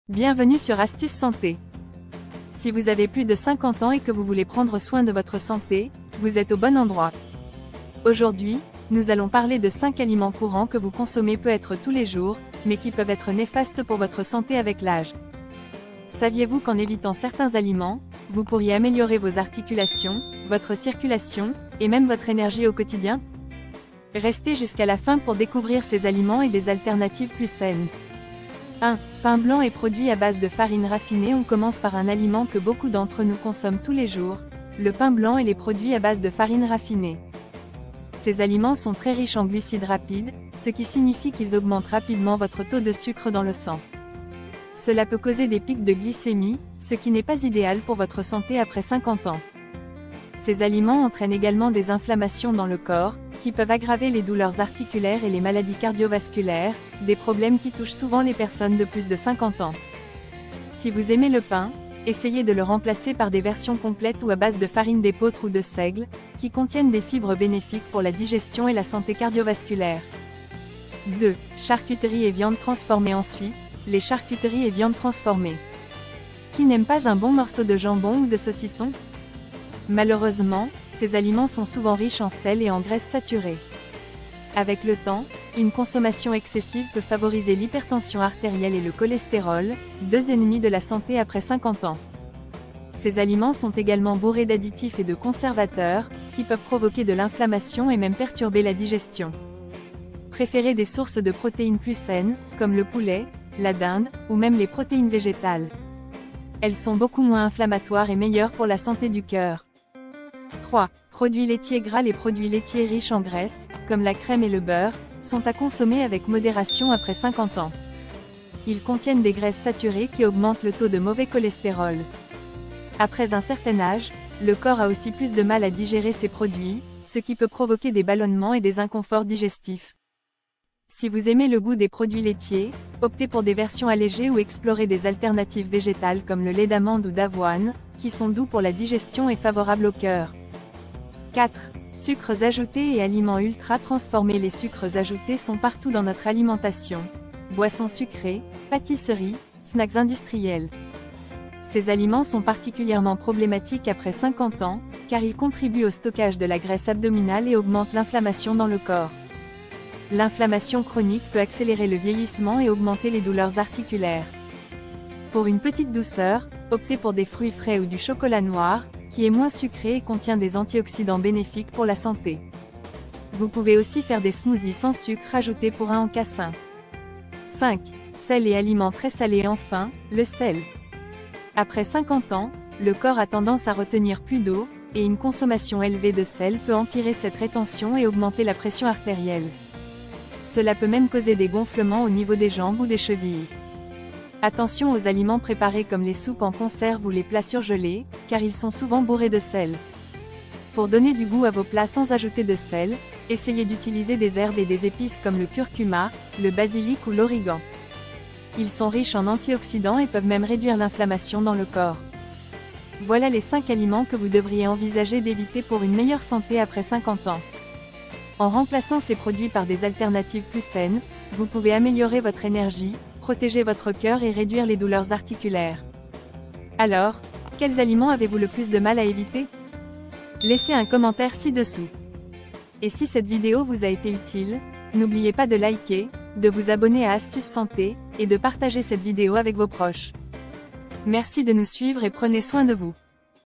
Bienvenue sur Astuces Santé. Si vous avez plus de 50 ans et que vous voulez prendre soin de votre santé, vous êtes au bon endroit. Aujourd'hui, nous allons parler de 5 aliments courants que vous consommez peut-être tous les jours, mais qui peuvent être néfastes pour votre santé avec l'âge. Saviez-vous qu'en évitant certains aliments, vous pourriez améliorer vos articulations, votre circulation, et même votre énergie au quotidien? Restez jusqu'à la fin pour découvrir ces aliments et des alternatives plus saines. 1. Pain blanc et produits à base de farine raffinée. On commence par un aliment que beaucoup d'entre nous consomment tous les jours, le pain blanc et les produits à base de farine raffinée. Ces aliments sont très riches en glucides rapides, ce qui signifie qu'ils augmentent rapidement votre taux de sucre dans le sang. Cela peut causer des pics de glycémie, ce qui n'est pas idéal pour votre santé après 50 ans. Ces aliments entraînent également des inflammations dans le corps, qui peuvent aggraver les douleurs articulaires et les maladies cardiovasculaires, des problèmes qui touchent souvent les personnes de plus de 50 ans. Si vous aimez le pain, essayez de le remplacer par des versions complètes ou à base de farine d'épeautre ou de seigle, qui contiennent des fibres bénéfiques pour la digestion et la santé cardiovasculaire. 2. Charcuterie et viande transformée. Ensuite, les charcuteries et viandes transformées. Qui n'aime pas un bon morceau de jambon ou de saucisson? Malheureusement, ces aliments sont souvent riches en sel et en graisses saturées. Avec le temps, une consommation excessive peut favoriser l'hypertension artérielle et le cholestérol, deux ennemis de la santé après 50 ans. Ces aliments sont également bourrés d'additifs et de conservateurs, qui peuvent provoquer de l'inflammation et même perturber la digestion. Préférez des sources de protéines plus saines, comme le poulet, la dinde, ou même les protéines végétales. Elles sont beaucoup moins inflammatoires et meilleures pour la santé du cœur. 3. Produits laitiers gras. Les produits laitiers riches en graisse, comme la crème et le beurre, sont à consommer avec modération après 50 ans. Ils contiennent des graisses saturées qui augmentent le taux de mauvais cholestérol. Après un certain âge, le corps a aussi plus de mal à digérer ces produits, ce qui peut provoquer des ballonnements et des inconforts digestifs. Si vous aimez le goût des produits laitiers, optez pour des versions allégées ou explorez des alternatives végétales comme le lait d'amande ou d'avoine, qui sont doux pour la digestion et favorables au cœur. 4. Sucres ajoutés et aliments ultra transformés. Les sucres ajoutés sont partout dans notre alimentation. Boissons sucrées, pâtisseries, snacks industriels. Ces aliments sont particulièrement problématiques après 50 ans, car ils contribuent au stockage de la graisse abdominale et augmentent l'inflammation dans le corps. L'inflammation chronique peut accélérer le vieillissement et augmenter les douleurs articulaires. Pour une petite douceur, optez pour des fruits frais ou du chocolat noir, qui est moins sucré et contient des antioxydants bénéfiques pour la santé. Vous pouvez aussi faire des smoothies sans sucre ajouté pour un encas. 5. Sel et aliments très salés. Enfin, le sel. Après 50 ans, le corps a tendance à retenir plus d'eau, et une consommation élevée de sel peut empirer cette rétention et augmenter la pression artérielle. Cela peut même causer des gonflements au niveau des jambes ou des chevilles. Attention aux aliments préparés comme les soupes en conserve ou les plats surgelés, car ils sont souvent bourrés de sel. Pour donner du goût à vos plats sans ajouter de sel, essayez d'utiliser des herbes et des épices comme le curcuma, le basilic ou l'origan. Ils sont riches en antioxydants et peuvent même réduire l'inflammation dans le corps. Voilà les 5 aliments que vous devriez envisager d'éviter pour une meilleure santé après 50 ans. En remplaçant ces produits par des alternatives plus saines, vous pouvez améliorer votre énergie, protéger votre cœur et réduire les douleurs articulaires. Alors, quels aliments avez-vous le plus de mal à éviter? Laissez un commentaire ci-dessous. Et si cette vidéo vous a été utile, n'oubliez pas de liker, de vous abonner à Astuces Santé, et de partager cette vidéo avec vos proches. Merci de nous suivre et prenez soin de vous.